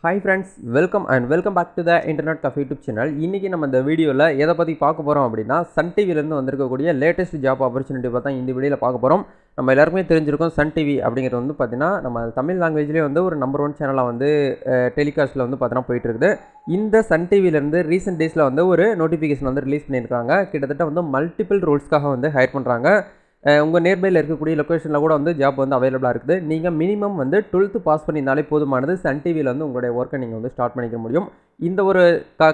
Hi friends, welcome back to the Internet Cafe YouTube channel. இன்னைக்கு நம்ம இந்த வீடியோல எதை பத்தி பார்க்க போறோம் அப்படினா Sun TV ல இருந்து வந்திருக்கக்கூடிய லேட்டஸ்ட் ஜாப் ஆப்பர்சூனிட்டி பத்தி தான் இந்த வீடியோல பார்க்க போறோம். நம்ம எல்லாருக்குமே தெரிஞ்சிருக்கும் Sun TV அப்படிங்கிறது வந்து பாத்தீனா நம்ம தமிழ் லாங்குவேஜ்லயே வந்து ஒரு நம்பர் 1 சேனலா வந்து டெலிகாஸ்ட்ல வந்து பாத்தீனா போயிட்டு இருக்குது. இந்த Sun TV ல இருந்து ரீசன்ட் டேஸ்ல வந்து ஒரு நோட்டிஃபிகேஷன் வந்து ரிலீஸ் பண்ணிருக்காங்க. கிட்டத்தட்ட வந்து மல்டிபிள் ரோல்ஸ்க்காக வந்து ஹையர் பண்றாங்க. உங்கள் நியர்பையில் இருக்கக்கூடிய லொக்கேஷனில் கூட வந்து ஜாப் வந்து அவைலபிளாக இருக்குது. நீங்கள் மினிமம் வந்து 12th பாஸ் பண்ணியிருந்தாலே போதுமானது. சன் டிவியில் வந்து உங்களுடைய ஒர்க்கை நீங்கள் வந்து ஸ்டார்ட் பண்ணிக்க முடியும். இந்த ஒரு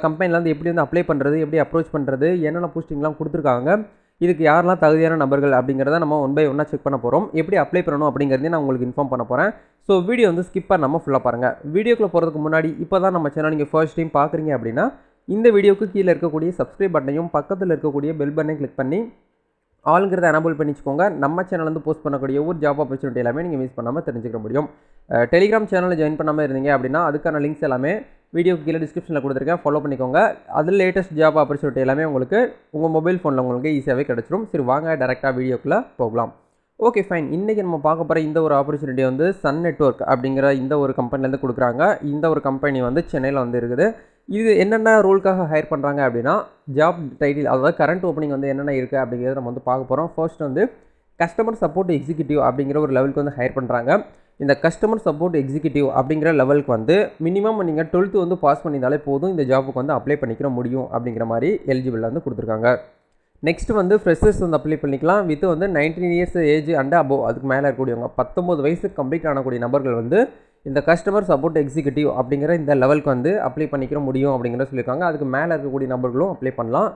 கம்பெனியில் வந்து எப்படி வந்து அப்ளை பண்ணுறது, எப்படி அப்ரோச் பண்ணுறது, என்னென்ன போஸ்டிங்லாம் கொடுத்துருக்காங்க, இதுக்கு யாரெல்லாம் தகுதியான நபர்கள் அப்படிங்கிறத நம்ம ஒன் பை ஒன்னாக செக் பண்ண போகிறோம். எப்படி அப்ளை பண்ணணும் அப்படிங்கிறதையும் நான் உங்களுக்கு இன்ஃபார்ம் பண்ண போகிறேன். ஸோ வீடியோ வந்து ஸ்கிப் பண்ணாமல் ஃபுல்லாக பாருங்கள். வீடியோக்குள்ளே போகிறதுக்கு முன்னாடி இப்போ தான் நம்ம சேனல் நீங்கள் ஃபர்ஸ்ட் டைம் பார்க்குறீங்க அப்படின்னா இந்த வீடியோக்கு கீழே இருக்கக்கூடிய சப்ஸ்கிரைப் பட்டனையும் பக்கத்தில் இருக்கக்கூடிய பெல் பட்டனையும் கிளிக் பண்ணி ஆளுங்கிறத எனபிள் பண்ணிச்சுக்கோங்க. நம்ம சேனல் வந்து போஸ்ட் பண்ணக்கூடிய ஒவ்வொரு ஜாப் ஆப்பர்ச்சுனிட்டி எல்லாமே நீங்கள் மிஸ் பண்ணாமல் தெரிஞ்சுக்க முடியும். டெலிகிராம் சேனலில் ஜாயின் பண்ணாமல் இருந்தீங்க அப்படின்னா அதுக்கான லிங்க்ஸ் எல்லாமே வீடியோக்கு கீழே டிஸ்கிரிப்ஷனில் கொடுத்துருக்கேன், ஃபாலோ பண்ணிக்கோங்க. அதில் லேட்டஸ்ட் ஜாப் ஆப்பர்ச்சுனிட்டி எல்லாமே உங்களுக்கு உங்கள் மொபைல் ஃபோனில் உங்களுக்கு ஈஸியாகவே கிடச்சிரும். சரி வாங்க டேரெக்டாக வீடியோக்குள்ளே போகலாம். Okay fine. இன்றைக்கி நம்ம பார்க்க போகிற இந்த ஒரு ஆப்பர்ச்சுனிட்டி வந்து சன் நெட்வொர்க் அப்படிங்கிற இந்த ஒரு கம்பெனிலேருந்து கொடுக்குறாங்க. இந்த ஒரு கம்பெனி வந்து சென்னையில் வந்து இருக்குது. இது என்னென்ன ரோலுக்காக ஹையர் பண்ணுறாங்க அப்படின்னா ஜாப் டைட்டில், அதாவது கரண்ட் ஓப்பனிங் வந்து என்னென்ன இருக்குது அப்படிங்கிறத நம்ம வந்து பார்க்க போகிறோம். ஃபர்ஸ்ட் வந்து கஸ்டமர் சப்போர்ட் எக்ஸிக்யூட்டிவ் அப்படிங்கிற ஒரு லெவலுக்கு வந்து ஹையர் பண்ணுறாங்க. இந்த கஸ்டமர் சப்போர்ட் எக்ஸிக்யூட்டிவ் அப்படிங்கிற லெவலுக்கு வந்து மினிமம் நீங்கள் 12th வந்து பாஸ் பண்ணியிருந்தாலே போதும் இந்த ஜாப்புக்கு வந்து அப்ளை பண்ணிக்கிற முடியும் அப்படிங்கிற மாதிரி எலிஜிபிள் வந்து கொடுத்துருக்காங்க. நெக்ஸ்ட் வந்து ஃப்ரெஷர்ஸ் வந்து அப்ளை பண்ணிக்கலாம். வித் வந்து 19 இயர்ஸ் ஏஜ் அண்ட் அபோவ், அதுக்கு மேலே இருக்கக்கூடியவங்க 19 வயசுக்கு கம்ப்ளீட் ஆனக்கூடிய நபர்கள் வந்து இந்த கஸ்டமர் சப்போர்ட் எக்ஸிக்யூட்டிவ் அப்படிங்கிற இந்த லெவலுக்கு வந்து அப்ளை பண்ணிக்கிற முடியும் அப்படிங்கிற சொல்லியிருக்காங்க. அதுக்கு மேலே இருக்கக்கூடிய நபர்களும் அப்ளை பண்ணலாம்.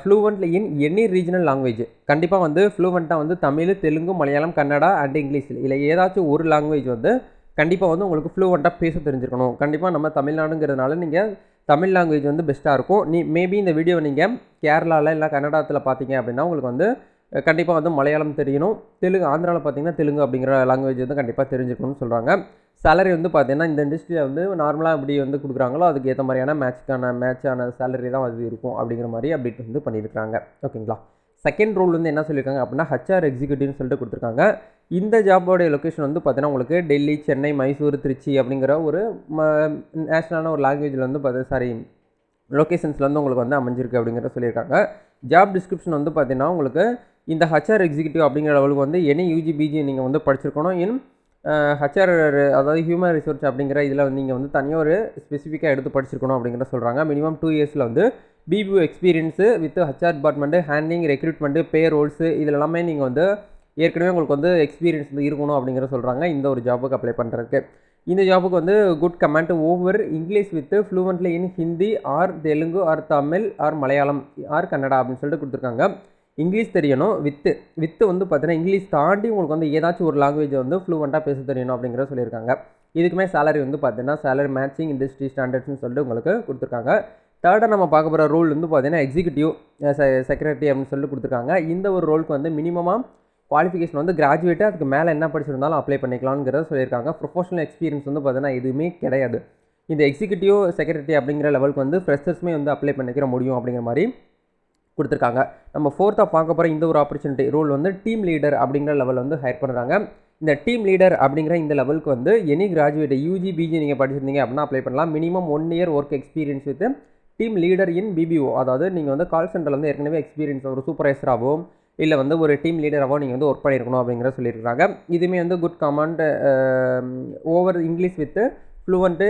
Fluently in any regional language, கண்டிப்பாக வந்து ஃப்ளூவெண்ட்டாக வந்து தமிழ், தெலுங்கு, மலையாளம், கன்னடா அண்ட் இங்கிலீஷ் இல்லை ஏதாச்சும் ஒரு லாங்குவேஜ் வந்து கண்டிப்பாக வந்து உங்களுக்கு ஃப்ளூவெண்ட்டாக பேச தெரிஞ்சிருக்கணும். கண்டிப்பாக நம்ம தமிழ்நாடுங்கிறதுனால நீங்கள் தமிழ் லாங்குவேஜ் வந்து பெஸ்ட்டாக இருக்கும். மேபி இந்த வீடியோ நீங்கள் கேரளாவில் இல்லை கன்னடாத்தில் பார்த்தீங்க அப்படின்னா உங்களுக்கு வந்து கண்டிப்பாக வந்து மலையாளம் தெரியணும். தெலுங்கு, ஆந்திராவில் பார்த்தீங்கன்னா தெலுங்கு அப்படிங்கிற லாங்குவேஜ் வந்து கண்டிப்பாக தெரிஞ்சுக்கணும்னு சொல்கிறாங்க. சேலரி வந்து பார்த்தீங்கன்னா இந்த இண்டஸ்ட்ரியில் வந்து நார்மலாக எப்படி வந்து கொடுக்குறாங்களோ அதுக்கு ஏற்ற மாதிரியான மேட்சான சேலரி தான் அது இருக்கும் அப்படிங்கிற மாதிரி அப்டேட் வந்து பண்ணியிருக்காங்க. ஓகேங்களா. செகண்ட் ரோல் வந்து என்ன சொல்லியிருக்காங்க அப்படின்னா ஹச்ஆர் எக்ஸிக்யூட்டிவ்னு சொல்லிட்டு கொடுத்துருக்காங்க. இந்த ஜாபோடைய லொக்கேஷன் வந்து பார்த்தீங்கன்னா உங்களுக்கு டெல்லி, சென்னை, மைசூர், திருச்சி அப்படிங்கிற ஒரு நேஷ்னலான ஒரு லாங்குவேஜில் வந்து லொக்கேஷன்ஸில் வந்து உங்களுக்கு வந்து அமைஞ்சிருக்கு அப்படிங்கிற சொல்லியிருக்காங்க. ஜாப் டிஸ்கிரிப்ஷன் வந்து பார்த்தீங்கன்னா உங்களுக்கு இந்த ஹச்ஆர் எக்ஸிக்யூட்டிவ் அப்படிங்கிற லெவலுக்கு வந்து எனி யூஜி பிஜி நீங்கள் வந்து படிச்சிருக்கணும். ஹச்ஆர் அதாவது ஹியூமன் ரிசோர்ஸ் அப்படிங்கிற இதில் வந்து நீங்கள் வந்து தனியாக ஒரு ஸ்பெசிஃபிக்காக எடுத்து படிச்சிருக்கணும் அப்படிங்கிற சொல்கிறாங்க. மினிமம் 2 இயர்ஸில் வந்து BPO experience with HR department, handling, recruitment, payrolls இதில் எல்லாமே நீங்கள் வந்து ஏற்கனவே உங்களுக்கு வந்து எக்ஸ்பீரியன்ஸ் வந்து இருக்கணும் அப்படிங்கிற சொல்கிறாங்க. இந்த ஒரு ஜாபுக்கு அப்ளை பண்ணுறதுக்கு இந்த ஜாபுக்கு வந்து good command over English with fluently in Hindi or Telugu or Tamil or Malayalam or Kannada அப்படின்னு சொல்லிட்டு கொடுத்துருக்காங்க. இங்கிலீஷ் தெரியணும். வித்து வந்து பார்த்தீங்கன்னா இங்கிலீஷ் தாண்டி உங்களுக்கு வந்து ஏதாச்சும் ஒரு லாங்குவேஜ் வந்து ஃப்ளூவெண்ட்டாக பேச தெரியணும் அப்படிங்கிறத சொல்லியிருக்காங்க. இதுக்குமே சேலரி வந்து பார்த்தீங்கன்னா சேலரி மேட்சிங் இண்டஸ்ட்ரி ஸ்டாண்டர்ட்ஸ்னு சொல்லிட்டு உங்களுக்கு கொடுத்துருக்காங்க. தேர்டாக நம்ம பார்க்க போகிற ரோல் வந்து பார்த்தீங்கன்னா எக்ஸிக்யூட்டிவ் செக்ரட்டரி அப்படின்னு சொல்லிட்டு கொடுத்துருக்காங்க. இந்த ஒரு ரோலுக்கு வந்து மினிமமாக குவாலிஃபிகேஷன் வந்து கிராஜுவேட்டு, அதுக்கு மேலே என்ன படிச்சிருந்தாலும் அப்ளை பண்ணிக்கலாம்ங்கிறத சொல்லியிருக்காங்க. ப்ரொஃபஷனல் எக்ஸ்பீரியன்ஸ் வந்து பார்த்தீங்கன்னா எதுவுமே கிடையாது. இந்த எக்ஸிக்யூட்டிவ் செக்ரட்டரி அப்படிங்கிற லெவலுக்கு வந்து ஃப்ரெஷர்ஸுமே வந்து அப்ளை பண்ணிக்கிற முடியும் அப்படிங்கிற மாதிரி கொடுத்துருக்காங்க. நம்ம ஃபோர்த்தாக பார்க்க போகிற இந்த ஒரு ஆப்பர்ச்சுனிட்டி ரோல் வந்து டீம் லீடர் அப்படிங்கிற லெவல் வந்து ஹையர் பண்ணுறாங்க. இந்த டீம் லீடர் அப்படிங்கிற இந்த லெவலுக்கு வந்து எனி கிராஜுவேட் யூஜி பிஜி நீங்கள் படிச்சிருந்தீங்க அப்படின்னா அப்ளை பண்ணலாம். Minimum 1 year work experience with team leader in BPO, அதாவது நீங்கள் வந்து கால் சென்டரில் வந்து ஏற்கனவே எக்ஸ்பீரியன்ஸ் ஒரு சூப்பர்வைசராகவோ இல்லை வந்து ஒரு டீம் லீடராகவோ நீங்கள் வந்து ஒர்க் பண்ணியிருக்கணும் அப்படிங்கிற சொல்லியிருக்காங்க. இதுவுமே வந்து good command over English with fluent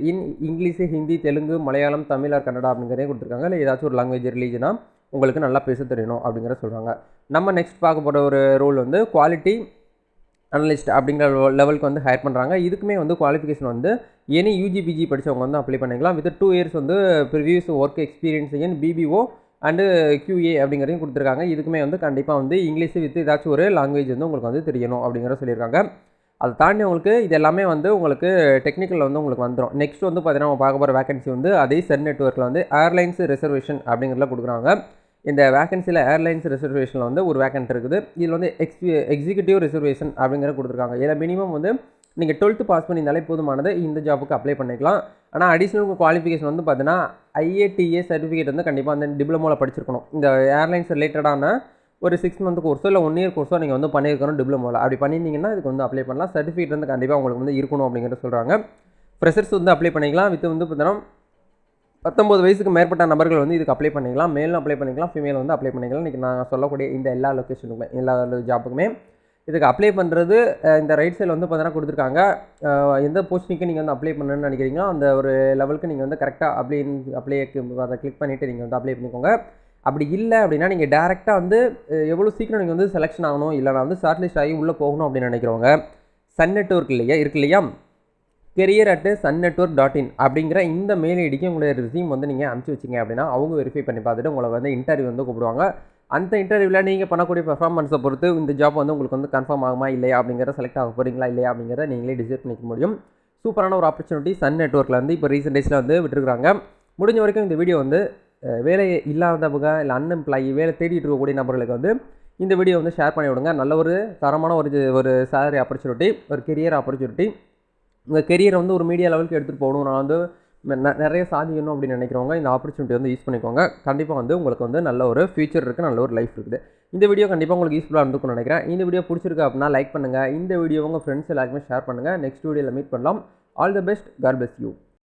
in English, Hindi, Telugu, Malayalam, Tamil or Kannada அப்படிங்கிறதே கொடுத்துருக்காங்க. இல்லை ஏதாச்சும் ஒரு லாங்குவேஜ் ரிலீஜனாக உங்களுக்கு நல்லா பேச தெரியணும் அப்படிங்கிற சொல்கிறாங்க. நம்ம நெக்ஸ்ட் பார்க்க போகிற ஒரு ரோல் வந்து குவாலிட்டி அனலிஸ்ட் அப்படிங்கிற லெவலுக்கு வந்து ஹையர் பண்ணுறாங்க. இதுக்குமே வந்து குவாலிஃபிகேஷன் வந்து எனி யூஜி பிஜி படித்தவங்க வந்து அப்ளை பண்ணிக்கலாம். வித் 2 இயர்ஸ் வந்து previous work experience in BPO and QA அப்படிங்கிறதையும் கொடுத்துருக்காங்க. இதுக்குமே வந்து கண்டிப்பாக வந்து இங்கிலீஷ் வித் ஏதாச்சும் ஒரு லாங்குவேஜ் வந்து உங்களுக்கு வந்து தெரியணும் அப்படிங்கிற சொல்லியிருக்காங்க. அதை தாண்டி உங்களுக்கு இது எல்லாமே வந்து உங்களுக்கு டெக்னிக்கலில் வந்து உங்களுக்கு வந்துடும். நெக்ஸ்ட் வந்து பார்த்தீங்கன்னா நம்ம பார்க்க போகிற வேகன்சி வந்து அதே சன் நெட்வொர்க்கில் வந்து ஏர்லைன்ஸ் ரிசர்வேஷன் அப்படிங்கிறத கொடுக்குறாங்க. இந்த வேகன்சியில் ஏர்லைன்ஸ் ரிசர்வேஷனில் வந்து ஒரு வேகன்ட் இருக்குது. இதில் வந்து எக்ஸிக்யூட்டிவ் ரிசர்வேஷன் அப்படிங்கிற கொடுத்துருக்காங்க. இதில் மினிமம் வந்து நீங்கள் 12th பாஸ் பண்ணியிருந்தாலே போதுமானது இந்த ஜாபுக்கு அப்ளை பண்ணிக்கலாம். ஆனால் அடிஷ்னல் குவாலிஃபிகேஷன் வந்து பார்த்தீங்கன்னா IATA சர்டிஃபிகேட் வந்து கண்டிப்பாக அந்த டிப்ளமோவில் படிச்சிருக்கணும். இந்த ஏர்லைன்ஸ் ரிலேட்டடான ஒரு 6 மந்த் கோர்ஸோ இல்லை 1 இயர் கோர்ஸோ நீங்கள் வந்து பண்ணியிருக்கணும் டிப்ளமோவில். அப்படி பண்ணியிருந்தீங்கன்னா இதுக்கு வந்து அப்ளை பண்ணலாம். சர்டிஃபிகேட் வந்து கண்டிப்பாக உங்களுக்கு வந்து இருக்கணும் அப்படிங்கிறத சொல்கிறாங்க. ஃப்ரெஷர்ஸ் வந்து அப்ளை பண்ணிக்கலாம். வித் வந்து பார்த்தீங்கன்னா 19 வயசுக்கு மேற்பட்ட நபர்கள் வந்து இதுக்கு அப்ளை பண்ணிக்கலாம். மேலும் அப்ளை பண்ணிக்கலாம், ஃபீமேல் வந்து அப்ளை பண்ணிக்கலாம். இன்றைக்கி நான் சொல்லக்கூடிய இந்த எல்லா லொக்கேஷனுக்குமே எல்லா ஜாப்புக்குமே இதுக்கு அப்ளை பண்ணுறது இந்த ரைட் சைடில் வந்து பார்த்தீங்கன்னா கொடுத்துருக்காங்க. எந்த போஸ்டிங்க்கு நீங்கள் வந்து அப்ளை பண்ணணும்னு நினைக்கிறீங்களோ அந்த ஒரு லெவலுக்கு நீங்கள் வந்து கரெக்டாக அப்ளைக்கு அதை கிளிக் பண்ணிவிட்டு நீங்கள் வந்து அப்ளை பண்ணிக்கோங்க. அப்படி இல்லை அப்படின்னா நீங்கள் டேரெக்டாக வந்து எவ்வளோ சீக்கிரம் நீங்கள் வந்து செலெக்ஷன் ஆகணும், இல்லை நான் வந்து ஷார்ட் லிஸ்ட் ஆகி உள்ளே போகணும் அப்படின்னு நினைக்கிறவங்க சன் நெட்வொர்க் இருக்கு இல்லையா career@sunnetwork.in அப்படிங்கிற இந்த மெயில் ஐடிக்கு உங்களுடைய ரெஸ்யூம் வந்து நீங்கள் அனுப்பிச்சி வச்சிங்க அப்படின்னா அவங்க வெரிஃபை பண்ணி பார்த்துட்டு உங்களை வந்து இன்டர்வியூ வந்து கூப்பிடுவாங்க. அந்த இன்டர்வியூவில் நீங்கள் பண்ணக்கூடிய பெர்ஃபார்மன்ஸை பொறுத்து இந்த ஜாப் வந்து உங்களுக்கு வந்து கன்ஃபார்ம் ஆகுமா இல்லையா அப்படிங்கிற செலக்ட் ஆக போகிறீங்களா இல்லையா அப்படிங்கிறத நீங்களே டிசைட் பண்ணிக்க முடியும். சூப்பரான ஒரு ஆப்பர்ச்சுனிட்டி சன் நெட்வொர்க்கில் வந்து இப்போ ரீசெண்ட் டேஸில் வந்து விட்டுருக்காங்க. முடிஞ்ச வரைக்கும் இந்த வீடியோ வந்து வேலை இல்லாதவங்க இல்லை அன்எம்ப்ளாயி வேலை தேடிட்டு இருக்கக்கூடிய நபர்களுக்கு வந்து இந்த வீடியோ வந்து ஷேர் பண்ணி விடுங்க. நல்ல ஒரு தரமான ஒரு சேலரி ஆப்பர்ச்சுனிட்டி, ஒரு கெரியர் ஆப்பர்ச்சுனிட்டி. உங்கள் கெரியரை வந்து ஒரு மீடியா லெவலுக்கு எடுத்துகிட்டு போகணும், நான் வந்து நிறைய சாதிக்கணும் அப்படின்னு நினைக்கிறவங்க இந்த ஆப்பர்ச்சுனிட்டி வந்து யூஸ் பண்ணிக்கோங்க. கண்டிப்பாக வந்து உங்களுக்கு வந்து நல்ல ஒரு ஃபியூச்சர் இருக்குது, நல்ல ஒரு லைஃப் இருக்குது. இந்த வீடியோ கண்டிப்பாக உங்களுக்கு யூஸ்ஃபுல்லாக இருந்துக்கும்னு நினைக்கிறேன். இந்த வீடியோ பிடிச்சிருக்கு அப்படின்னா லைக் பண்ணுங்கள். இந்த வீடியோ உங்கள் ஃப்ரெண்ட்ஸ் எல்லாருக்குமே ஷேர் பண்ணுங்கள். நெக்ஸ்ட் வீடியோவில் மீட் பண்ணலாம். All the best. God bless you.